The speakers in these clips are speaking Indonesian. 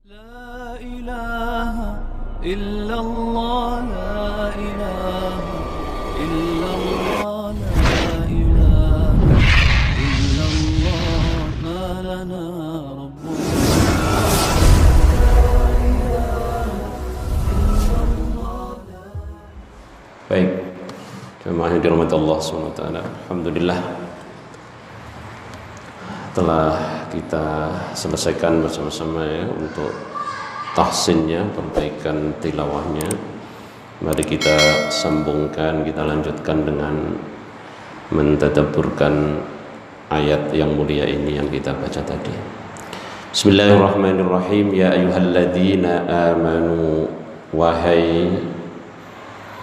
لا إله إلا الله لا إله إلا الله لا إله إلا الله ما لنا رب. Baik, jemaah yang dirahmati Allah SWT, alhamdulillah telah kita selesaikan bersama-sama ya untuk tahsinnya, perbaikan tilawahnya. Mari kita sambungkan, kita lanjutkan dengan mentadabburkan ayat yang mulia ini yang kita baca tadi. Bismillahirrahmanirrahim. Ya ayyuhalladzina amanu, wahai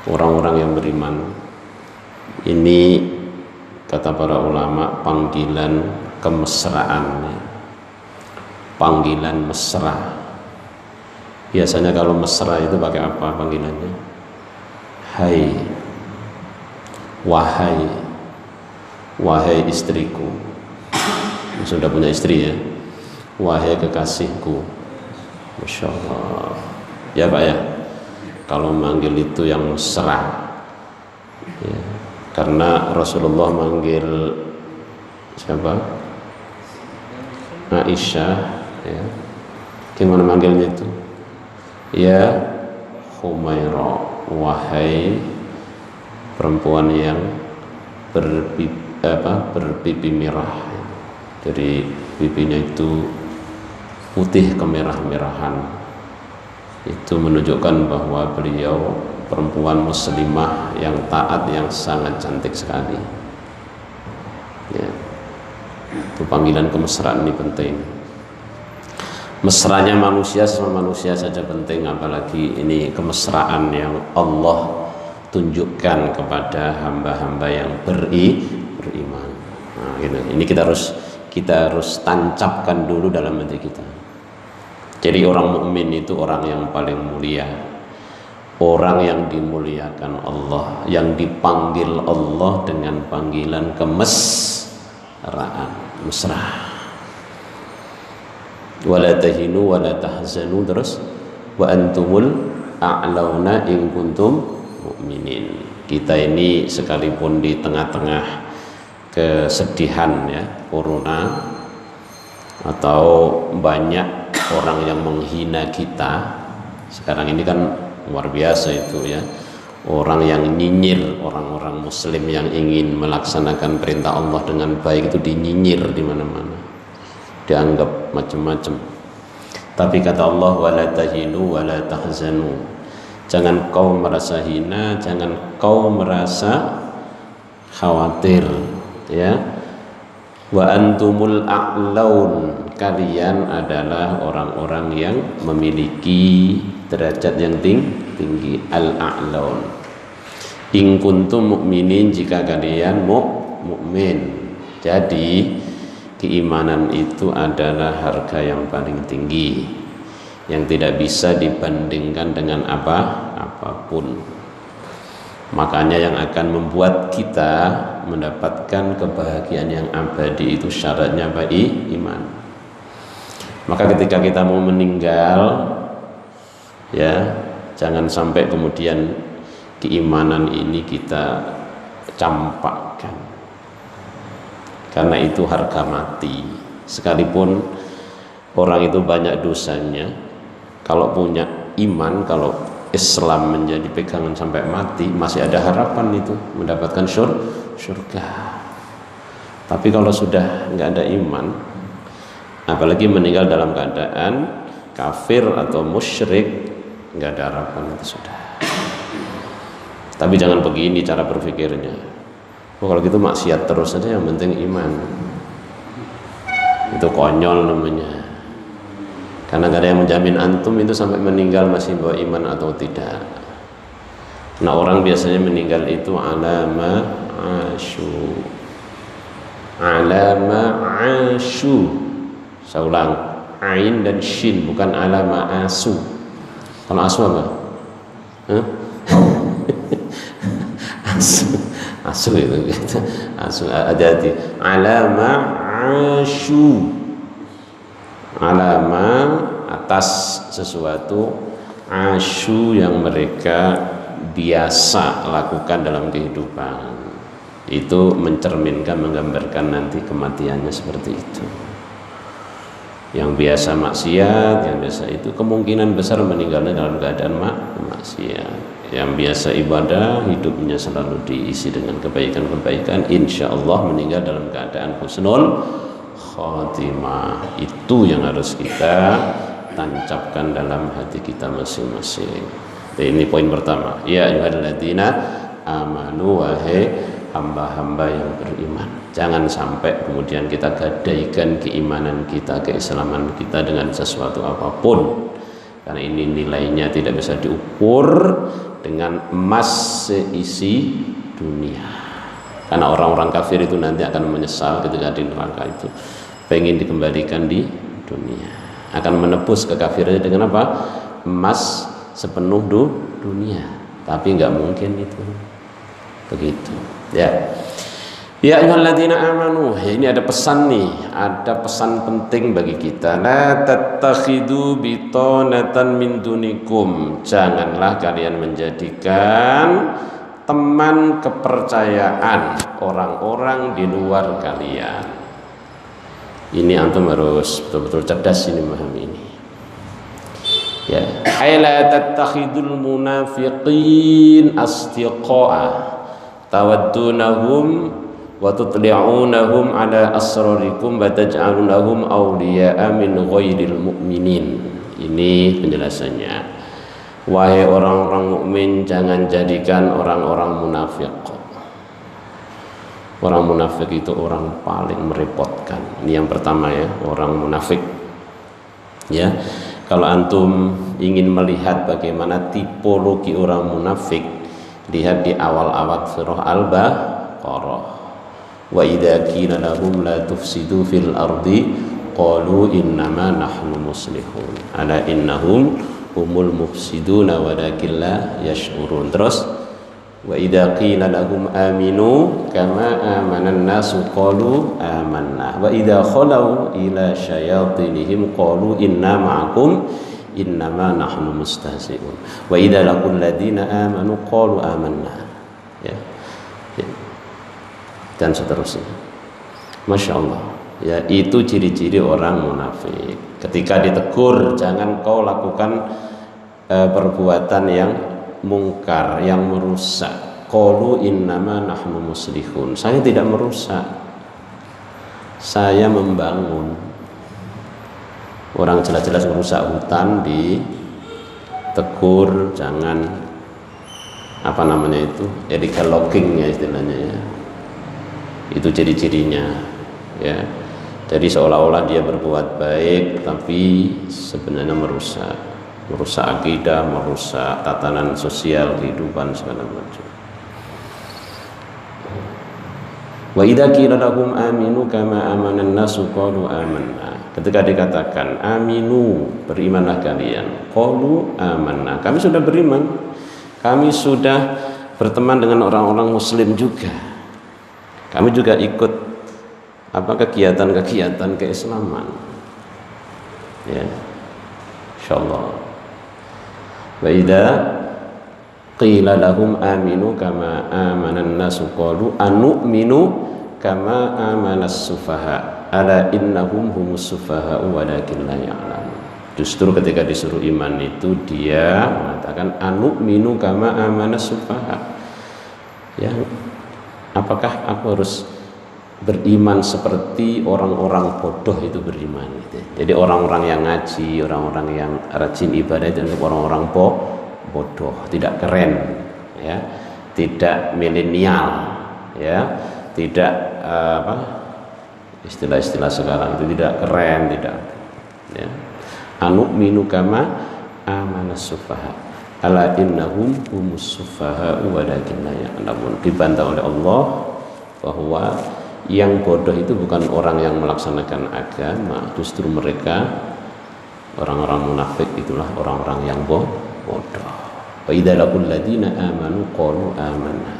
orang-orang yang beriman. Ini kata para ulama panggilan kemesraan, panggilan mesra. Biasanya kalau mesra itu pakai apa panggilannya? Hai, wahai, wahai istriku. Sudah punya istri ya? Wahai kekasihku. Masya Allah. Ya Pak ya, kalau manggil itu yang mesra ya. Karena Rasulullah manggil siapa? Aisyah ya. Gimana manggilnya itu? Ya Humaira, wahai perempuan yang berpipi merah. Jadi pipinya itu putih kemerah-merahan. Itu menunjukkan bahwa beliau perempuan muslimah yang taat, yang sangat cantik sekali ya. Itu panggilan kemesraan ini penting. Mesranya manusia sama manusia saja penting, apalagi ini kemesraan yang Allah tunjukkan kepada hamba-hamba yang beriman. Nah, gitu. Ini kita harus tancapkan dulu dalam hati kita. Jadi orang mukmin itu orang yang paling mulia, orang yang dimuliakan Allah, yang dipanggil Allah dengan panggilan kemesraan, mesra. Wala tahinu wala tahzanu, terus wa antumul a'launa in kuntum mu'minin. Kita ini sekalipun di tengah-tengah kesedihan ya, corona, atau banyak orang yang menghina kita. Sekarang ini kan luar biasa itu ya, orang yang nyinyir orang-orang muslim yang ingin melaksanakan perintah Allah dengan baik itu dinyinyir di mana-mana, dianggap macam-macam. Tapi kata Allah, wala tahinu wala tahzanu, jangan kau merasa hina, jangan kau merasa khawatir ya. Wa antumul a'laun, kalian adalah orang-orang yang memiliki derajat yang tinggi. Al-a'laun in kuntum mu'minin, jika kalian mukmin. Jadi keimanan itu adalah harga yang paling tinggi, yang tidak bisa dibandingkan dengan apapun. Makanya yang akan membuat kita mendapatkan kebahagiaan yang abadi itu syaratnya apa? Iman. Maka ketika kita mau meninggal ya, jangan sampai kemudian keimanan ini kita campakkan, karena itu harga mati. Sekalipun orang itu banyak dosanya, kalau punya iman, kalau Islam menjadi pegangan sampai mati, masih ada harapan itu mendapatkan surga. Tapi kalau sudah nggak ada iman, apalagi meninggal dalam keadaan kafir atau musyrik, nggak ada harapan itu sudah. Tapi jangan begini cara berpikirnya. Kalau gitu maksiat terus saja, yang penting iman. Itu konyol namanya. Karena gak ada yang menjamin antum itu sampai meninggal masih bawa iman atau tidak. Nah, orang biasanya meninggal itu alama asyu. Alama asyu. Saya ulang, ain dan shin, bukan alama asu. Kalau asu apa? Asu itu gitu. Asu, hati-hati. Alama asyu. Alama atas sesuatu asyu yang mereka biasa lakukan dalam kehidupan. Itu mencerminkan, menggambarkan nanti kematiannya seperti itu. Yang biasa maksiat, yang biasa itu kemungkinan besar meninggalnya dalam keadaan maksiat. Yang biasa ibadah, hidupnya selalu diisi dengan kebaikan-kebaikan, insya Allah meninggal dalam keadaan husnul khotimah. Itu yang harus kita tancapkan dalam hati kita masing-masing. Ini poin pertama. Ya ayyuhalladzina amanu, wahai hamba-hamba yang beriman. Jangan sampai kemudian kita gadaikan keimanan kita, keislaman kita dengan sesuatu apapun. Karena ini nilainya tidak bisa diukur dengan emas seisi dunia. Karena orang-orang kafir itu nanti akan menyesal ketika di neraka itu, pengen dikembalikan di dunia. Akan menebus kekafirannya dengan apa? Emas sepenuh dunia. Tapi nggak mungkin itu. Begitu. Ya. Ya ayyuhalladzina amanu, ini ada pesan nih, ada pesan penting bagi kita. La tattakhidu bitanatan min dunikum. Janganlah kalian menjadikan teman kepercayaan orang-orang di luar kalian. Ini antum harus betul-betul cerdas ini memahami ini. Ya, ay la tattakhidul munafiqin asdiqa'a tawaddunahum wa tutli'unahum ala asrarikum wa taj'alunahum awliya'a min ghairil mu'minin. Ini penjelasannya. Wahai orang-orang mukmin, jangan jadikan orang-orang munafik. Orang munafik itu orang paling merepotkan. Ini yang pertama ya, orang munafik. Ya, kalau antum ingin melihat bagaimana tipologi orang munafik, lihat di awal-awal surah Al-Baqarah. Wa idza qila lahum la tufsidu fil ardi qalu innama nahnu muslihun ala innahum humul mufsiduna walakin la yash'urun. Terus wa idza qila lahum aminu kama amanan nasu qalu amanna wa idza khalau ila syayatinihim qalu inna ma'akum innama nahnu mustahzi'un wa idza laqul ladina amanu qalu amanna. Ya. Dan seterusnya. Masya Allah ya, itu ciri-ciri orang munafik. Ketika ditegur, jangan kau lakukan perbuatan yang mungkar, yang merusak. Qalu innama nahnu muslihun. Saya tidak merusak, saya membangun. Orang jelas-jelas merusak hutan ditegur, jangan apa namanya itu, illegal logging ya istilahnya ya. Itu ciri-cirinya ya. Jadi seolah-olah dia berbuat baik tapi sebenarnya merusak akidah, merusak tatanan sosial kehidupan segala macam. Wa idza qila lahum aminu kama amanan nasu qalu amanna. Ketika dikatakan aminu, berimanlah kalian, qalu amanna, kami sudah beriman, kami sudah berteman dengan orang-orang muslim juga, kami juga ikut kegiatan-kegiatan keislaman ya, insyaallah. Wa idza qila lahum aminu kama amanan nasu qalu anu'minu kama amanas sufaha ala innahum humus sufaha walakin la ya'lamun. Justru ketika disuruh iman itu dia mengatakan anu'minu kama amanas sufaha. Ya, apakah aku harus beriman seperti orang-orang bodoh itu beriman gitu. Jadi orang-orang yang ngaji, orang-orang yang rajin ibadah itu untuk orang-orang bodoh, tidak keren ya, tidak milenial ya, tidak istilah-istilah sekarang itu tidak keren, tidak ya. Anu'minu kama amanas sufaha ala innahum humus sufaha walakin la ya'lamun. Dibantah oleh Allah bahwa yang bodoh itu bukan orang yang melaksanakan agama, justru mereka orang-orang munafik itulah orang-orang yang bodoh. Wa idza laqul ladina amanu qalu amanna.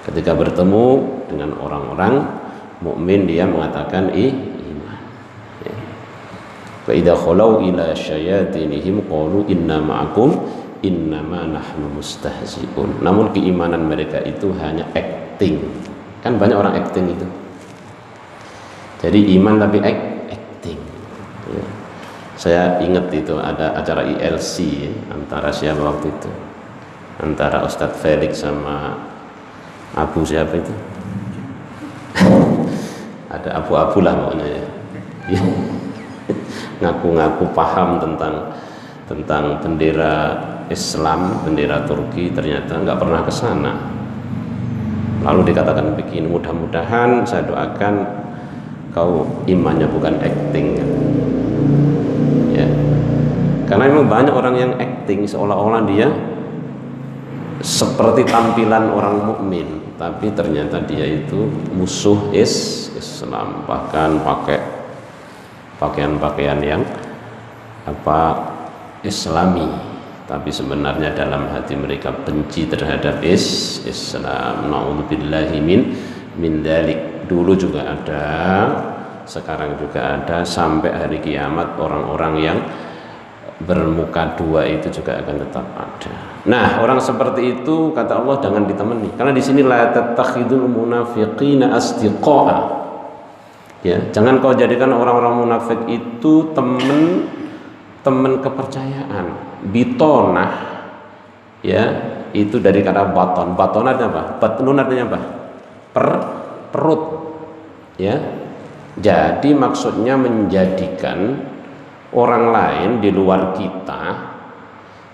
Ketika bertemu dengan orang-orang mukmin dia mengatakan iman. Ya. Wa idza khalau ila syayatinihim qalu inna ma'akum innama nahnu mustahzi'un. Namun keimanan mereka itu hanya acting. Kan banyak orang acting itu. Jadi iman tapi acting. Ya. Saya ingat itu ada acara ILC ya, antara siapa waktu itu? Antara Ustadz Felix sama Abu siapa itu? Ada abu-abu lah pokoknya ya. Ngaku-ngaku paham tentang bendera Islam, bendera Turki, ternyata nggak pernah ke sana. Lalu dikatakan begini, mudah-mudahan saya doakan kau imannya bukan acting. Ya. Karena memang banyak orang yang acting seolah-olah dia seperti tampilan orang mukmin, tapi ternyata dia itu musuh Islam, bahkan pakai pakaian-pakaian yang Islami, tapi sebenarnya dalam hati mereka benci terhadap Islam. Na'udzubillahi min dzalik. Dulu juga ada, sekarang juga ada, sampai hari kiamat orang-orang yang bermuka dua itu juga akan tetap ada. Nah, orang seperti itu kata Allah jangan ditemani, karena di sini la tattakhidul munafiqina asdiqaa. Ya, jangan kau jadikan orang-orang munafik itu teman kepercayaan. Bitonah, ya, itu dari kata baton. Baton artinya apa? Batnun artinya apa? Perut. Ya. Jadi maksudnya menjadikan orang lain di luar kita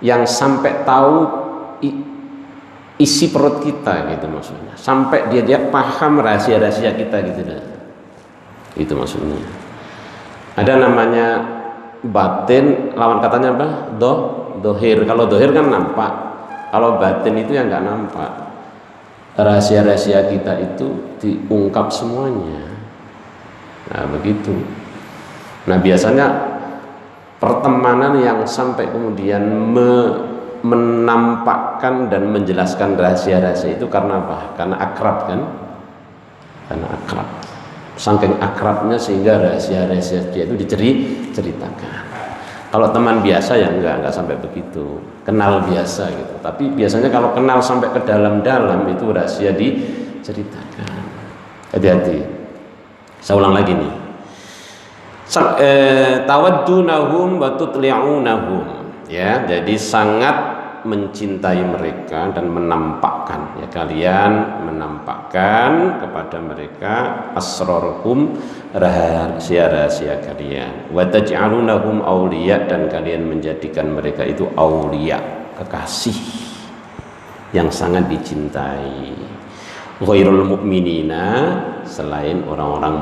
yang sampai tahu isi perut kita gitu maksudnya. Sampai dia paham rahasia-rahasia kita gitu dah. Itu maksudnya. Ada namanya batin, lawan katanya apa? Dohir. Kalau dohir kan nampak, kalau batin itu yang nggak nampak. Rahasia-rahasia kita itu diungkap semuanya. Nah begitu. Nah biasanya pertemanan yang sampai kemudian menampakkan dan menjelaskan rahasia-rahasia itu karena apa? Karena akrab kan? Karena akrab. Saking akrabnya sehingga rahasia-rahasia dia itu diceritakan. Kalau teman biasa ya enggak sampai begitu, kenal biasa gitu. Tapi biasanya kalau kenal sampai ke dalam-dalam itu rahasia diceritakan. Hati-hati. Saya ulang lagi nih. Tawaddunahum wa tutli'unahum. Ya, jadi sangat mencintai mereka dan menampakkan, ya, kalian menampakkan kepada mereka asrarkum, rahasia-rahasia kalian, wa taj'alunahum auliya, dan kalian menjadikan mereka itu auliya, kekasih yang sangat dicintai, ghairul mu'minina, selain orang-orang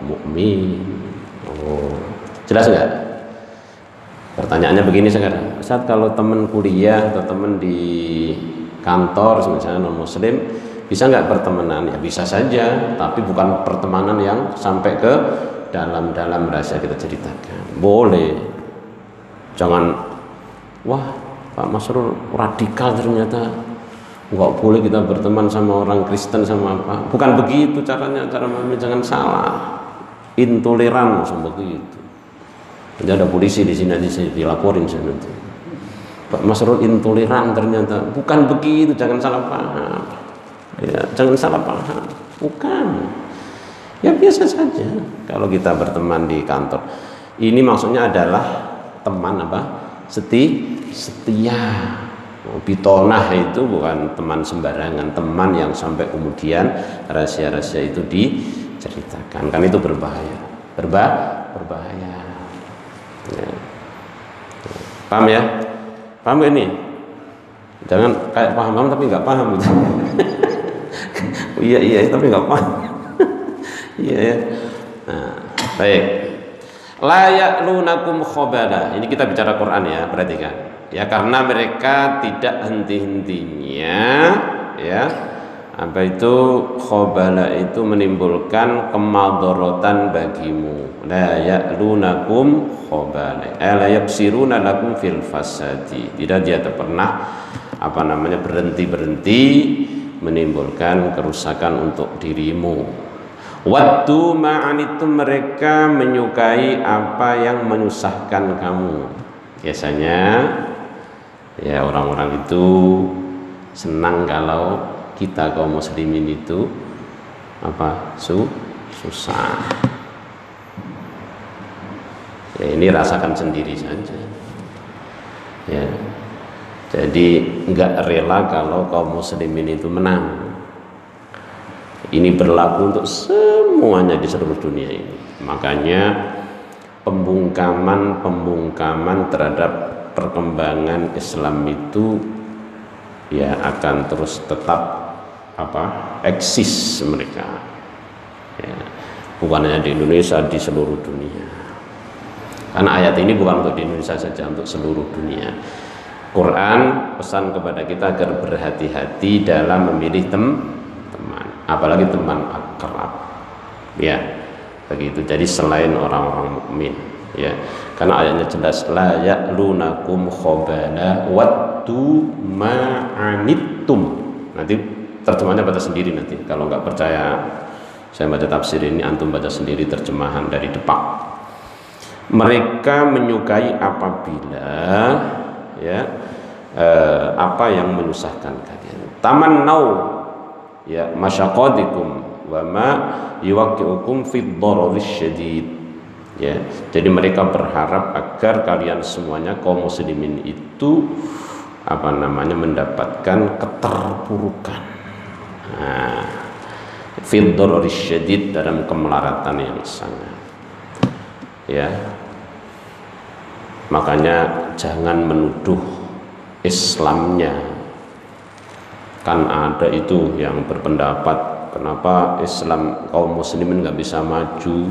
mukmin. Oh, jelas enggak? Pertanyaannya begini sekarang, Ustaz, kalau teman kuliah atau teman di kantor misalnya non muslim bisa nggak pertemanan? Ya bisa saja, tapi bukan pertemanan yang sampai ke dalam-dalam rahasia kita ceritakan. Boleh. Jangan, wah Pak Masrur radikal ternyata, nggak boleh kita berteman sama orang Kristen sama apa. Bukan begitu caranya, cara memahami, jangan salah. Intoleran seperti itu. Jadi ada polisi di sini nanti saya dilaporin saya nanti. Pak Masrur intoleran ternyata. Bukan begitu, jangan salah paham. Ya, jangan salah paham. Bukan. Ya biasa saja kalau kita berteman di kantor. Ini maksudnya adalah teman apa? Setia. Bitonah itu bukan teman sembarangan, teman yang sampai kemudian rahasia-rahasia itu diceritakan. Kan itu berbahaya. Berbahaya. Ya. Paham ya? Paham ini? Jangan kayak paham tapi nggak paham gitu. iya tapi nggak paham. Iya ya. Nah, baik. La ya'lunakum khabala. Ini kita bicara Quran ya, perhatikan. Ya, karena mereka tidak henti-hentinya, ya. Apa itu khabala? Itu menimbulkan kemadharatan bagimu. La ya'lunakum khabala. La yaksiruna lakum fil fasadi. Tidak dia pernah berhenti menimbulkan kerusakan untuk dirimu. Waddu ma'anitum, mereka menyukai apa yang menyusahkan kamu. Biasanya ya orang-orang itu senang kalau kita kaum muslimin itu susah. Ya ini rasakan sendiri saja. Ya. Jadi enggak rela kalau kaum muslimin itu menang. Ini berlaku untuk semuanya di seluruh dunia ini. Makanya pembungkaman terhadap perkembangan Islam itu ya akan terus tetap eksis mereka. Ya, bukan hanya di Indonesia, di seluruh dunia. Karena ayat ini bukan untuk di Indonesia saja, untuk seluruh dunia. Quran pesan kepada kita agar berhati-hati dalam memilih teman, apalagi teman akrab, ya begitu. Jadi selain orang-orang mukmin, ya, karena ayatnya jelas, la ya'lunakum khabala waddu ma'anittum. Nanti terjemahnya baca sendiri nanti. Kalau nggak percaya saya baca tafsir ini, antum baca sendiri terjemahan dari Depak. Mereka menyukai apabila ya apa yang menyusahkan kalian. Tamannau ya masyaqatikum wa ma yuwaqqi'ukum fid dararis syadid. Ya, jadi mereka berharap agar kalian semuanya kaum muslimin itu mendapatkan keterpurukan. Nah, fid dararis syadid, dalam kemelaratan yang sangat. Ya. Makanya jangan menuduh Islamnya. Kan ada itu yang berpendapat kenapa Islam kaum muslimin nggak bisa maju,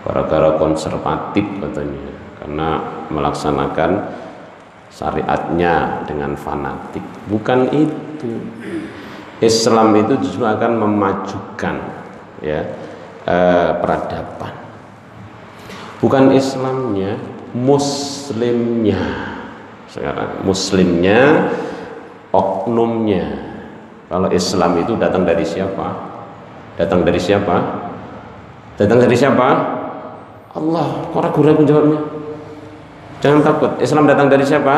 gara-gara konservatif katanya, karena melaksanakan syariatnya dengan fanatik. Bukan itu. Islam itu justru akan memajukan ya peradaban. Bukan Islamnya, muslimnya. Sekarang muslimnya, oknumnya. Kalau Islam itu datang dari siapa? Datang dari siapa? Datang dari siapa? Allah. Kok ragu-ragu jawabnya? Jangan takut. Islam datang dari siapa?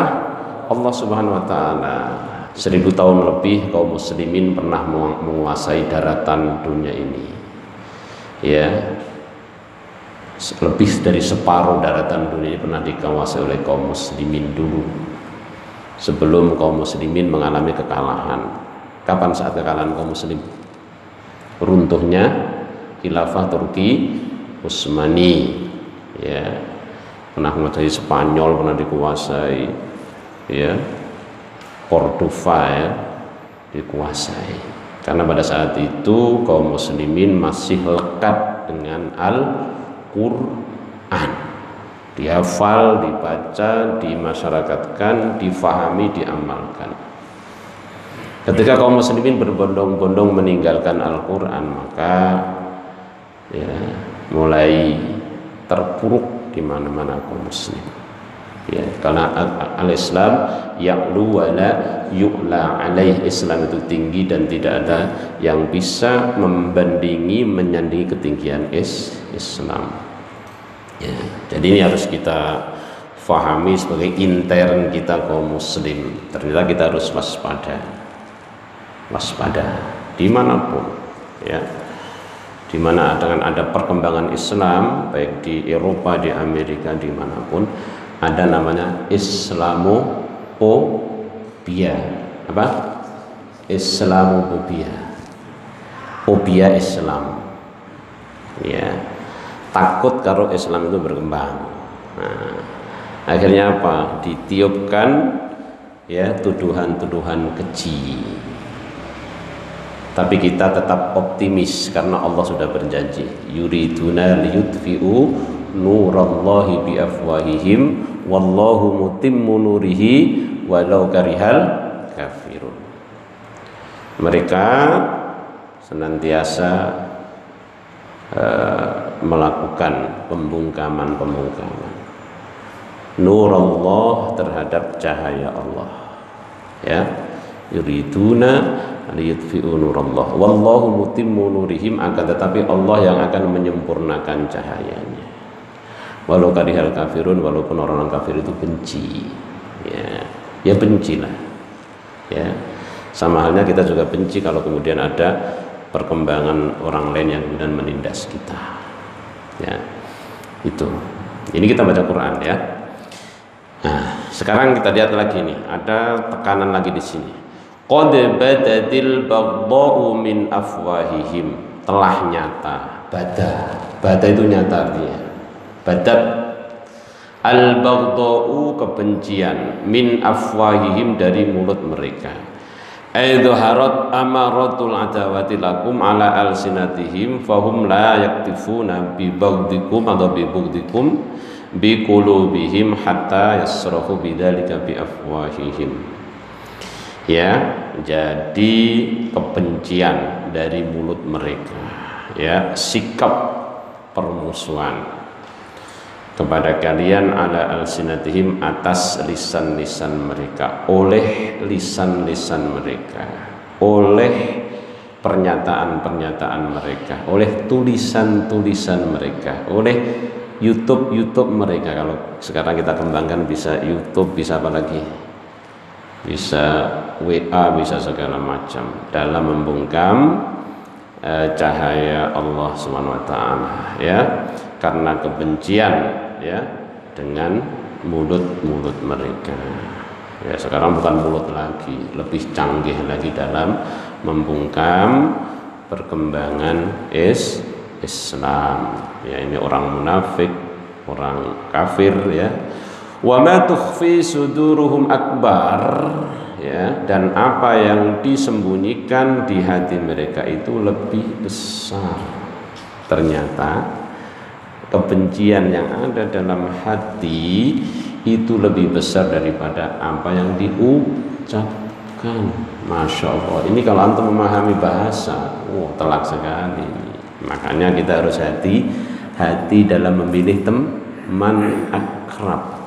Allah Subhanahu wa taala. 1000 tahun lebih kaum muslimin pernah menguasai daratan dunia ini. Ya. Lebih dari separuh daratan dunia ini pernah dikuasai oleh kaum muslimin dulu, sebelum kaum muslimin mengalami kekalahan. Kapan saat kekalahan kaum muslim? Runtuhnya khilafah Turki Utsmani, ya, pernah menguasai Spanyol, pernah dikuasai, ya, Cordova, ya, dikuasai. Karena pada saat itu kaum muslimin masih lekat dengan Al-Quran, dihafal, dibaca, dimasyarakatkan, difahami, diamalkan. Ketika kaum muslimin berbondong-bondong meninggalkan Al-Quran, maka ya, mulai terpuruk di mana-mana kaum muslim. Ya, karena al-Islam ya'lu wa la yu'la alaih, Islam itu tinggi dan tidak ada yang bisa membandingi, menyandingi ketinggian Islam. Ya, jadi ini harus kita fahami sebagai intern kita kaum muslim. Ternyata kita harus waspada dimanapun, ya, dimana ada perkembangan Islam, baik di Eropa, di Amerika, dimanapun ada namanya Islamophobia. Apa? Islamophobia, fobia Islam, ya, takut kalau Islam itu berkembang. Nah, akhirnya apa? Ditiupkan ya tuduhan-tuduhan keji. Tapi kita tetap optimis karena Allah sudah berjanji, yuriduna liyutfi'u nurallahi biafwahihim wallahu mutimmu nurihi walau karihal kafirun. Mereka senantiasa melakukan pembungkaman nur Allah terhadap cahaya Allah, ya, yuriduna liyutfi'u nurallah wallahu mutimmu nurihim, akan tetapi Allah yang akan menyempurnakan cahayanya. Walau karihal kafirun, walaupun orang kafir itu benci, ya bencilah, ya. Sama halnya kita juga benci kalau kemudian ada perkembangan orang lain yang kemudian menindas kita, ya. Itu, ini kita baca Quran, ya. Nah, sekarang kita lihat lagi nih, ada tekanan lagi di sini. Qad badadil baghdha'u min afwahihim, telah nyata. Bada itu nyata artinya. Badat al baghdha'u, kebencian, min afwahihim, dari mulut mereka. Aidharat amaratul adawati lakum ala alsinatihim fahum la yaktifuna bi baghdikum atau bi bughdikum bi qulubihim hatta yasrahu bidzalika bi afwahihim. Ya, jadi kebencian dari mulut mereka, ya, sikap permusuhan kepada kalian ala alsinatihim, atas lisan-lisan mereka, oleh lisan-lisan mereka, oleh pernyataan-pernyataan mereka, oleh tulisan-tulisan mereka, oleh YouTube mereka. Kalau sekarang kita kembangkan, bisa YouTube, bisa apa lagi, bisa WA, bisa segala macam, dalam membungkam cahaya Allah Subhanahu wa taala, ya, karena kebencian, ya, dengan mulut-mulut mereka. Ya, sekarang bukan mulut lagi, lebih canggih lagi dalam membungkam perkembangan Islam. Ya, ini orang munafik, orang kafir, ya. Wa ma tukhfi suduruhum akbar, ya, dan apa yang disembunyikan di hati mereka itu lebih besar. Ternyata kebencian yang ada dalam hati itu lebih besar daripada apa yang diucapkan. Masya Allah, ini kalau antum memahami bahasa, telak sekali. Makanya kita harus hati-hati dalam memilih teman akrab.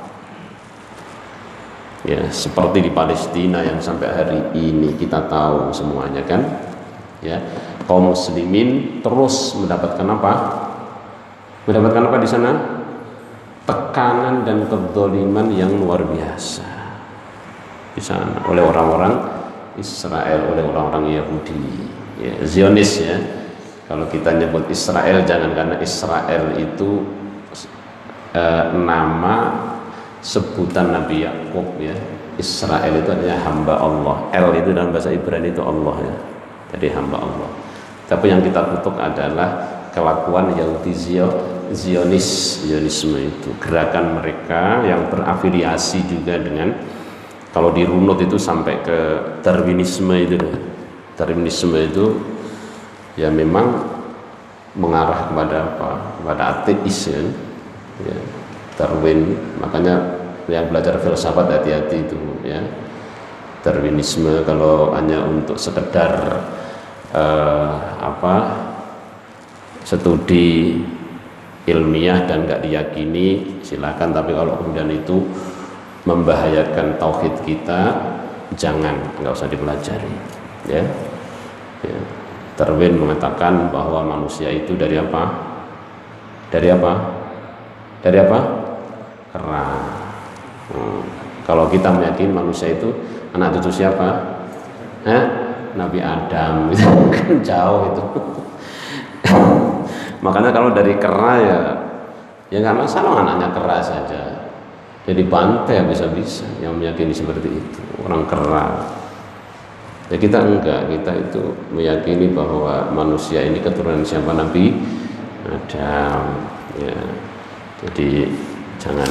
Ya, seperti di Palestina yang sampai hari ini kita tahu semuanya kan, ya, kaum muslimin terus mendapatkan apa? Mendapatkan apa di sana? Tekanan dan kedzaliman yang luar biasa di sana oleh orang-orang Israel, oleh orang-orang Yahudi, ya, Zionis, ya. Kalau kita nyebut Israel, jangan karena Israel itu nama sebutan Nabi Yakub, ya. Israel itu artinya hamba Allah. El itu dalam bahasa Ibrani itu Allah, ya. Jadi hamba Allah. Tapi yang kita kutuk adalah kelakuan Yahudi Zionisme itu, gerakan mereka yang berafiliasi juga dengan, kalau dirunut itu sampai ke Darwinisme itu. Darwinisme itu ya memang mengarah kepada apa? Kepada ateis, ya. Darwin, makanya yang belajar filsafat hati-hati itu, ya. Darwinisme kalau hanya untuk sekedar studi ilmiah dan nggak diyakini, silakan. Tapi kalau kemudian itu membahayakan tauhid kita, jangan, nggak usah dipelajari, ya. Darwin mengatakan bahwa manusia itu dari apa? Dari apa? Dari apa? Kera. Kalau kita meyakini manusia itu anak cucu siapa? Nabi Adam, itu kan jauh itu. Makanya kalau dari kera, ya nggak masalah anaknya kera saja. Jadi bantai bisa-bisa yang meyakini seperti itu, orang kera. Ya kita enggak, kita itu meyakini bahwa manusia ini keturunan siapa? Nabi Adam, ya. Jadi jangan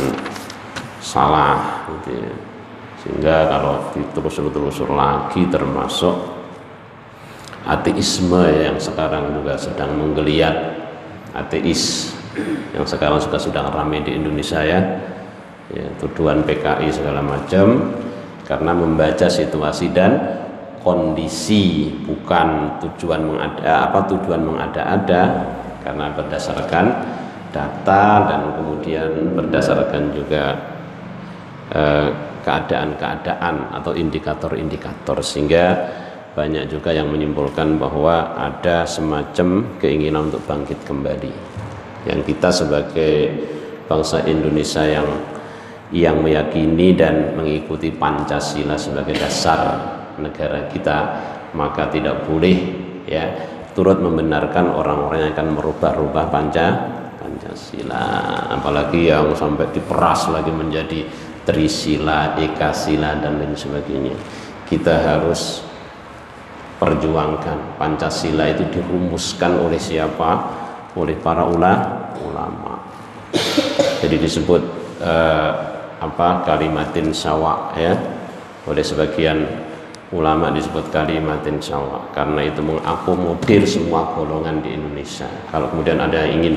salah, gitu, ya. Sehingga kalau ditelusur lagi, termasuk ateisme yang sekarang juga sedang menggeliat, ateis yang sekarang sudah ramai di Indonesia, ya, tuduhan PKI segala macam, karena membaca situasi dan kondisi, bukan tujuan mengada-ada, karena berdasarkan data dan kemudian berdasarkan juga keadaan-keadaan atau indikator-indikator, sehingga banyak juga yang menyimpulkan bahwa ada semacam keinginan untuk bangkit kembali, yang kita sebagai bangsa Indonesia yang meyakini dan mengikuti Pancasila sebagai dasar negara kita, maka tidak boleh ya turut membenarkan orang-orang yang akan merubah-rubah Pancasila, apalagi yang sampai diperas lagi menjadi Trisila, Ekasila dan lain sebagainya. Kita harus perjuangkan Pancasila itu dirumuskan oleh siapa? Oleh para ulama. Jadi disebut kalimatin syawa ya, oleh sebagian ulama disebut kalimatin syawa karena itu mengakomodir semua golongan di Indonesia. Kalau kemudian ada yang ingin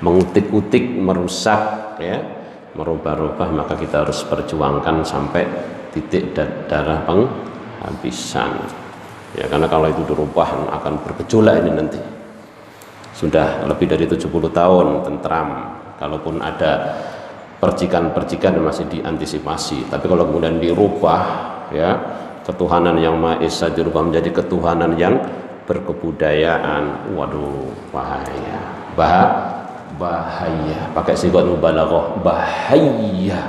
mengutik-utik, merusak ya, merubah-rubah, maka kita harus perjuangkan sampai titik darah penghabisan ya, karena kalau itu dirubah akan bergejolak ini nanti. Sudah lebih dari 70 tahun tentram, kalaupun ada percikan-percikan masih diantisipasi, tapi kalau kemudian dirubah ya, ketuhanan yang Maha Esa dirubah menjadi ketuhanan yang berkebudayaan, waduh bahaya, pakai sigat mubalaghah, bahaya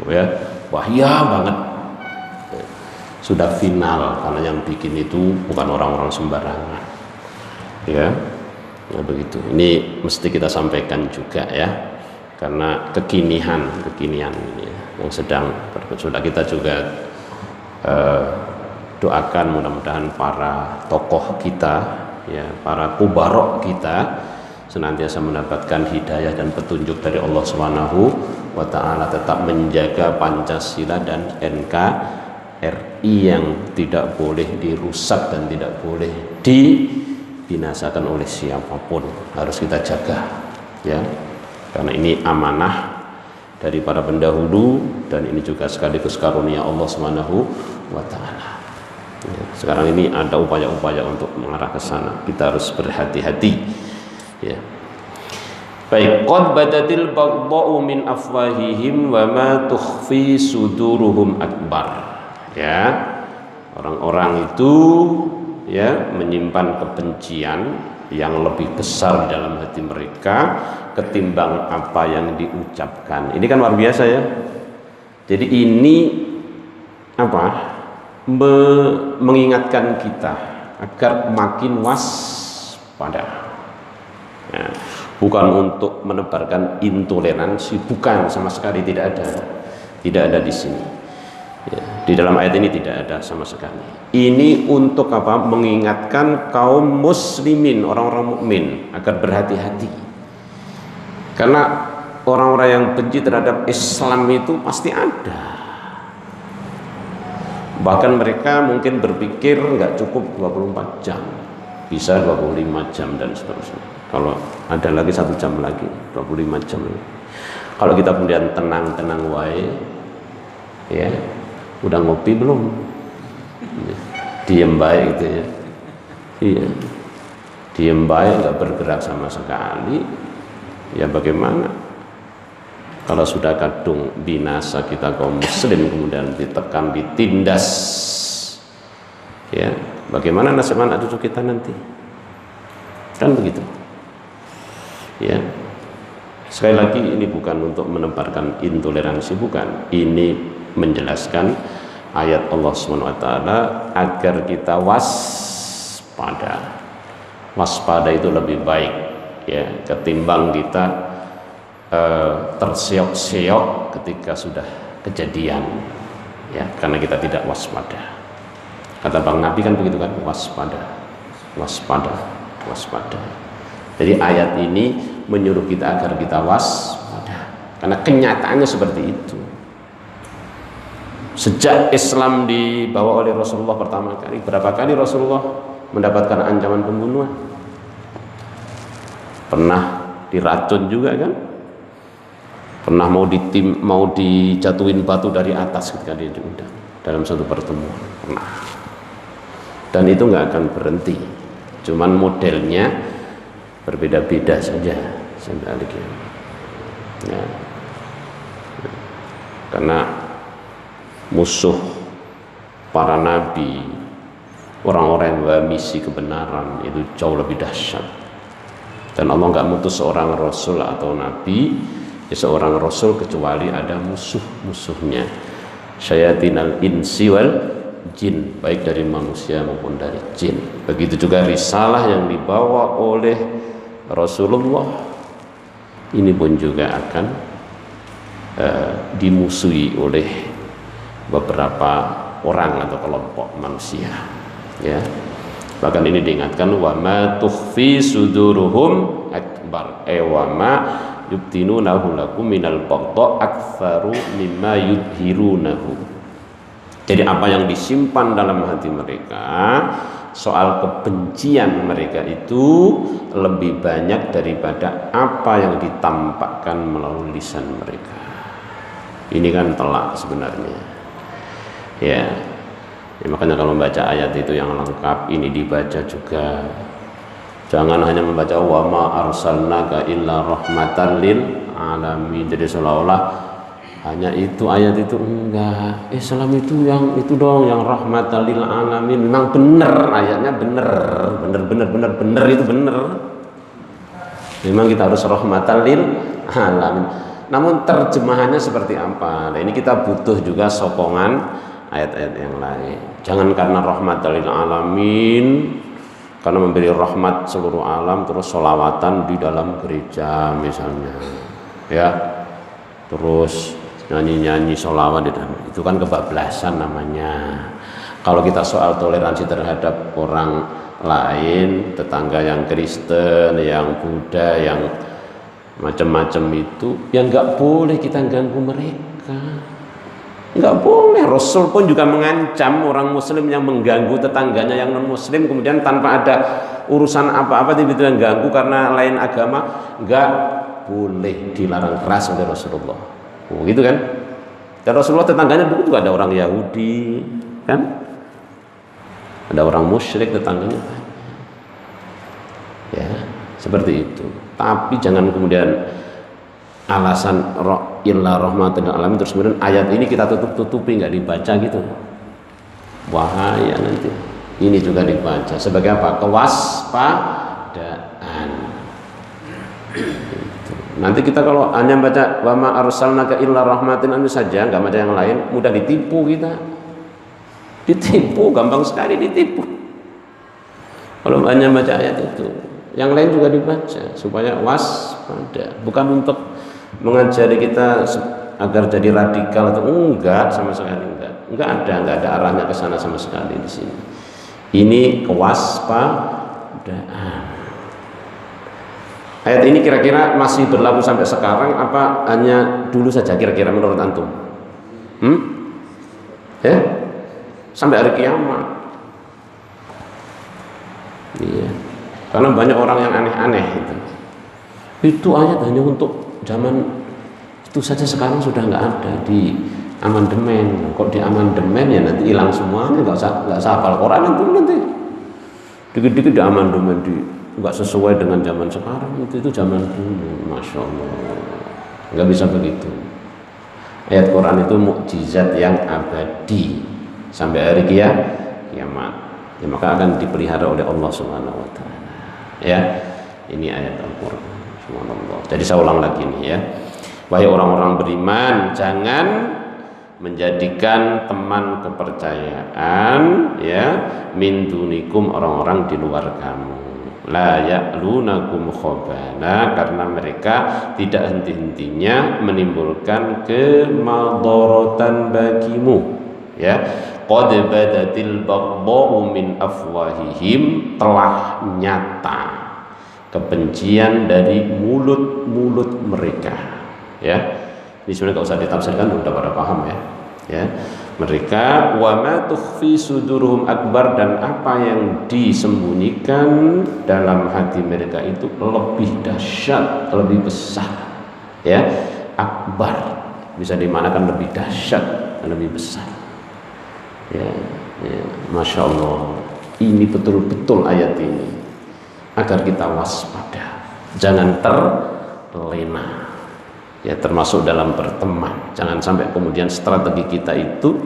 ya, bahaya banget. Sudah final, karena yang bikin itu bukan orang-orang sembarangan ya. Nah begitu, ini mesti kita sampaikan juga ya, karena kekinian ini ya, yang sedang bergejolak. Kita juga doakan mudah-mudahan para tokoh kita ya, para kubarok kita senantiasa mendapatkan hidayah dan petunjuk dari Allah Subhanahu wa taala, tetap menjaga Pancasila dan NKRI yang tidak boleh dirusak dan tidak boleh dibinasakan oleh siapapun, harus kita jaga ya, karena ini amanah dari para pendahulu dan ini juga sekaligus karunia Allah Subhanahu wa taala. Ya, sekarang ini ada upaya-upaya untuk mengarah ke sana. Kita harus berhati-hati. Ya. Baik, qad badatil baghdha'u min afwahihim wa ma tukhfi suduruhum akbar. Ya. Orang-orang itu ya menyimpan kebencian yang lebih besar di dalam hati mereka ketimbang apa yang diucapkan. Ini kan luar biasa ya. Jadi ini mengingatkan kita agar makin waspada ya, bukan untuk menebarkan intoleransi, bukan, sama sekali tidak ada di sini ya, di dalam ayat ini tidak ada sama sekali. Ini untuk mengingatkan kaum muslimin, orang-orang mukmin agar berhati-hati, karena orang-orang yang benci terhadap Islam itu pasti ada. Bahkan mereka mungkin berpikir nggak cukup 24 jam, bisa 25 jam dan seterusnya. Kalau ada lagi 1 jam lagi, 25 jam. Kalau kita kemudian tenang-tenang wae, ya, udah ngopi belum? Diem baik gitu ya. Iya, diem baik, nggak bergerak sama sekali. Ya bagaimana? Kalau sudah kadung binasa kita kaum muslim kemudian ditekan, ditindas, ya bagaimana nasib anak cucu kita nanti? Kan begitu. Ya, sekali lagi ini bukan untuk menebarkan intoleransi, bukan. Ini menjelaskan ayat Allah SWT agar kita waspada. Waspada itu lebih baik ya ketimbang kita terseok-seok ketika sudah kejadian ya, karena kita tidak waspada. Kata Bang Nabi kan begitu kan, waspada. Jadi ayat ini menyuruh kita agar kita waspada, karena kenyataannya seperti itu. Sejak Islam dibawa oleh Rasulullah pertama kali, berapa kali Rasulullah mendapatkan ancaman pembunuhan? Pernah diracun juga kan? Pernah mau dijatuhin batu dari atas ketika dia diundang dalam satu pertemuan, pernah. Dan itu nggak akan berhenti, cuman modelnya berbeda-beda saja sampai hari kiamat. Ya. Karena musuh para nabi orang-orang yang misi kebenaran itu jauh lebih dahsyat. Dan Allah nggak mutus seorang rasul atau nabi, ya seorang rasul kecuali ada musuh-musuhnya, syayatinal insi wal jin, baik dari manusia maupun dari jin. Begitu juga risalah yang dibawa oleh Rasulullah ini pun juga akan dimusuhi oleh beberapa orang atau kelompok manusia, ya. Bahkan ini diingatkan, wa ma tukhfi suduruhum akbar, wa ma yubtinunahu lakum minal baghdha aktsaru mimma yudhirunahu. Jadi apa yang disimpan dalam hati mereka soal kebencian mereka itu lebih banyak daripada apa yang ditampakkan melalui lisan mereka. Ini kan telak sebenarnya, ya. Makanya kalau membaca ayat itu yang lengkap ini dibaca juga. Jangan hanya membaca wa ma arsalnaka illa rahmatan lil alamin. Jadi seolah-olah hanya itu ayat itu, enggak. Islam itu yang itu dong, yang rahmatan lil alamin. Memang benar ayatnya, benar itu benar. Memang kita harus rahmatan lil alamin. Namun terjemahannya seperti apa? Nah, ini kita butuh juga sokongan ayat-ayat yang lain. Jangan karena rahmatan lil alamin, karena memberi rahmat seluruh alam terus sholawatan di dalam gereja misalnya, ya, terus nyanyi-nyanyi sholawat di dalam, itu kan kebablasan namanya. Kalau kita soal toleransi terhadap orang lain, tetangga yang Kristen, yang Buddha, yang macam-macam itu, ya nggak boleh kita ganggu mereka, nggak boleh. Rasul pun juga mengancam orang Muslim yang mengganggu tetangganya yang non Muslim, kemudian tanpa ada urusan apa-apa tiba-tiba ganggu karena lain agama, nggak boleh, dilarang keras oleh Rasulullah. Oh, gitu kan? Dan Rasulullah tetangganya dulu juga ada orang Yahudi, kan? Ada orang musyrik tetangganya, ya seperti itu. Tapi jangan kemudian alasan illa rahmatan lil alamin terus kemudian ayat ini kita tutupi, nggak dibaca gitu, bahaya nanti. Ini juga dibaca sebagai apa? Kewaspadaan. Nanti kita kalau hanya baca wa ma arsalnaka illa rahmatan lil saja, nggak baca yang lain, mudah ditipu kita. Ditipu, gampang sekali ditipu. Kalau hanya baca ayat itu, yang lain juga dibaca supaya waspada, bukan untuk mengajari kita agar jadi radikal atau enggak, sama sekali enggak ada arahnya ke sana sama sekali di sini. Ini kewaspadaan. Ayat ini kira-kira masih berlaku sampai sekarang apa hanya dulu saja kira-kira menurut antum? Ya? Sampai hari kiamat. Iya. Karena banyak orang yang aneh-aneh itu. Itu ayat hanya untuk zaman itu saja, sekarang sudah nggak ada di amandemen. Kok di amandemen ya nanti hilang semuanya, nggak usah hafal Quran itu nanti. Dikit-dikit di amandemen nggak sesuai dengan zaman sekarang, itu zaman dulu. Masya Allah, nggak bisa begitu. Ayat Quran itu mukjizat yang abadi sampai hari kiamat. Ya, maka akan dipelihara oleh Allah Subhanahu wa taala. Ya, ini ayat Al-Qur'an. Subhanallah. Jadi saya ulang lagi nih ya. Wahai orang-orang beriman, jangan menjadikan teman kepercayaan ya min dunikum, orang-orang di luar kamu. La ya'lunakum khabala, karena mereka tidak henti-hentinya menimbulkan kemadharatan bagimu. Ya, qad badatil baghdha'u min afwahihim, telah nyata kebencian dari mulut-mulut mereka. Ya, ini sebenarnya nggak usah ditafsirkan, udah pada paham ya. Ya, mereka wa ma tukhfi suduruhum akbar, dan apa yang disembunyikan dalam hati mereka itu lebih dahsyat, lebih besar. Ya, akbar bisa dimanakan lebih dahsyat dan lebih besar. Ya, Masya Allah, ini betul-betul ayat ini agar kita waspada, jangan terlena. Ya, termasuk dalam berteman, jangan sampai kemudian strategi kita itu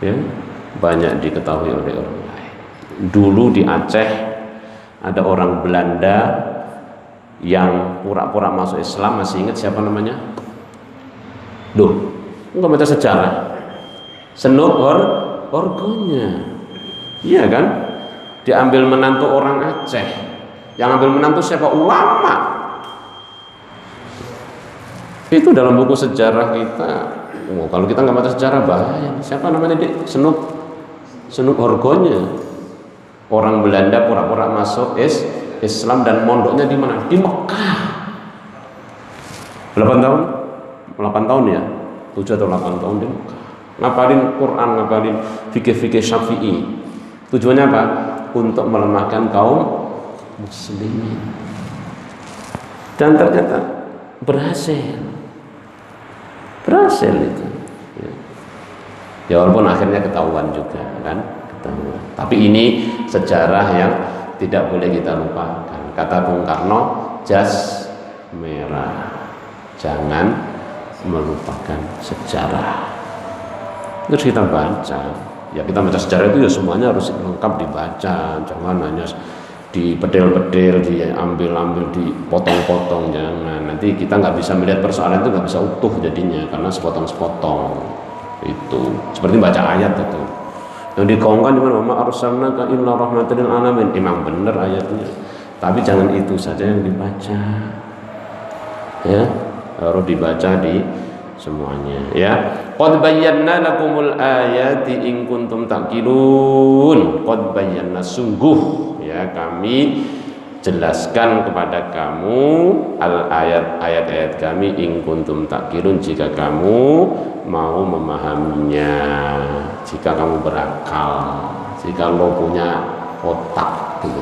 ya banyak diketahui oleh orang lain. Dulu di Aceh ada orang Belanda yang pura-pura masuk Islam. Masih ingat siapa namanya? Duh, enggak baca sejarah. Senuk Orgonya, iya kan? Diambil menantu orang Aceh. Yang ambil menantu siapa? Ulama. Itu dalam buku sejarah kita. Oh, kalau kita nggak baca sejarah bahaya. Siapa namanya dia? Senuk Orgonya. Orang Belanda pura-pura masuk Islam dan mondoknya di mana? Di Mekah. 8 tahun? 8 tahun ya? 7 atau 8 tahun di Mekah. Ngapalin Quran, ngapalin fikih-fikih Syafi'i. Tujuannya apa? Untuk melemahkan kaum muslimin. Dan ternyata berhasil itu. Ya walaupun akhirnya ketahuan juga kan. Tapi ini sejarah yang tidak boleh kita lupakan. Kata Bung Karno, jas merah, jangan melupakan sejarah. Terus kita baca. Ya kita baca sejarah itu ya semuanya harus lengkap dibaca. Jangan hanya dipedel-pedel, diambil-ambil, dipotong-potong. Jangan. Nanti kita nggak bisa melihat persoalan itu, nggak bisa utuh jadinya karena sepotong-sepotong. Itu seperti baca ayat itu. Yang dikaungkan di mana? Ma arsalnaka illa rahmatan lil alamin. Memang benar ayatnya. Tapi jangan itu saja yang dibaca. Ya, harus dibaca di semuanya, ya. Qad bayyana lakumul ayati in kuntum taqilun. Qad bayyana, sungguh ya kami jelaskan kepada kamu ayat-ayat kami in kuntum taqilun, jika kamu mau memahaminya, jika kamu berakal, jika lo punya otak gitu.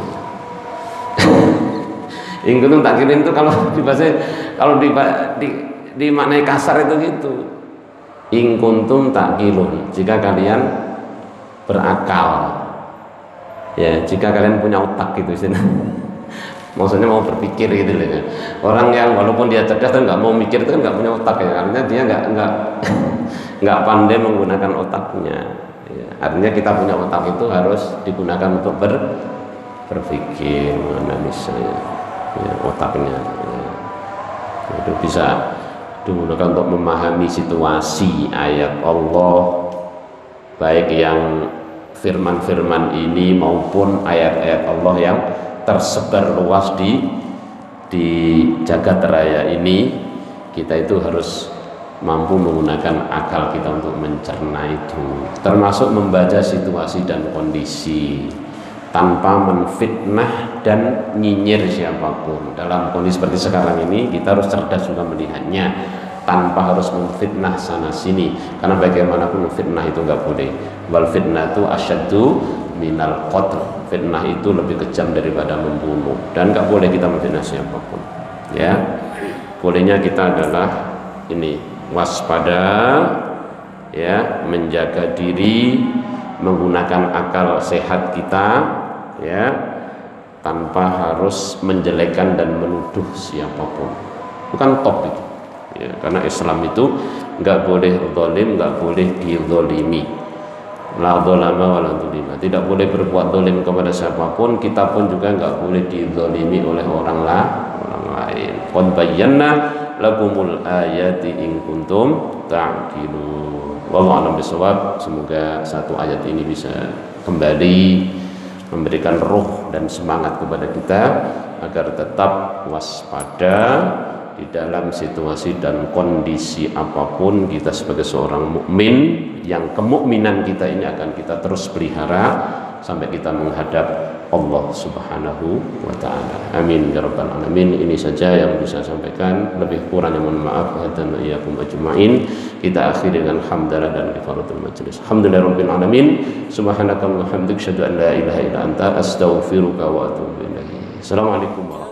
In kuntum taqilun itu kalau dibahasa, kalau dimaknai kasar itu gitu. In kuntum taqilun, jika kalian berakal. Ya, jika kalian punya otak gitu sih. Maksudnya mau berpikir gitu loh ya. Orang yang walaupun dia cerdas kan nggak mau mikir itu kan nggak punya otak ya. Artinya dia nggak pandai menggunakan otaknya. Ya, artinya kita punya otak itu harus digunakan untuk berpikir, menganalisa ya, otaknya. Ya. Itu bisa digunakan untuk memahami situasi ayat Allah, baik yang firman-firman ini maupun ayat-ayat Allah yang tersebar luas di jagat raya ini. Kita itu harus mampu menggunakan akal kita untuk mencerna itu, termasuk membaca situasi dan kondisi tanpa menfitnah dan nyinyir siapapun. Dalam kondisi seperti sekarang ini kita harus cerdas juga melihatnya tanpa harus memfitnah sana sini, karena bagaimanapun fitnah itu nggak boleh. Wal fitnah itu asyaddu minal qatl, fitnah itu lebih kejam daripada membunuh, dan nggak boleh kita memfitnah siapapun. Ya, bolehnya kita adalah ini waspada, ya, menjaga diri, menggunakan akal sehat kita, ya, tanpa harus menjelekkan dan menuduh siapapun. Bukan topik, ya, karena Islam itu nggak boleh zalim, nggak boleh dizalimi. La dzalama wa la dzulima. Tidak boleh berbuat zalim kepada siapapun, kita pun juga nggak boleh dizalimi oleh orang lain. Qad bayyana lakumul ayati in kuntum ta'qilun. Wallahu a'lam bishawab. Semoga satu ayat ini bisa kembali memberikan ruh dan semangat kepada kita agar tetap waspada di dalam situasi dan kondisi apapun. Kita sebagai seorang mukmin, yang kemukminan kita ini akan kita terus pelihara sampai kita menghadap Allah Subhanahu wa ta'ala. Amin ya rabbal alamin. Ini saja yang bisa saya sampaikan, lebih kurangnya mohon maaf. Hadan iyyakum ajmain. Kita akhiri dengan hamdalah dan kifaratul majlis. Alhamdulillahirabbil alamin. Subhanakallahumma wa bihamdika asyhadu an la ilaha illa anta astaghfiruka wa atubu ilaik. Assalamualaikum warahmatullahi wabarakatuh.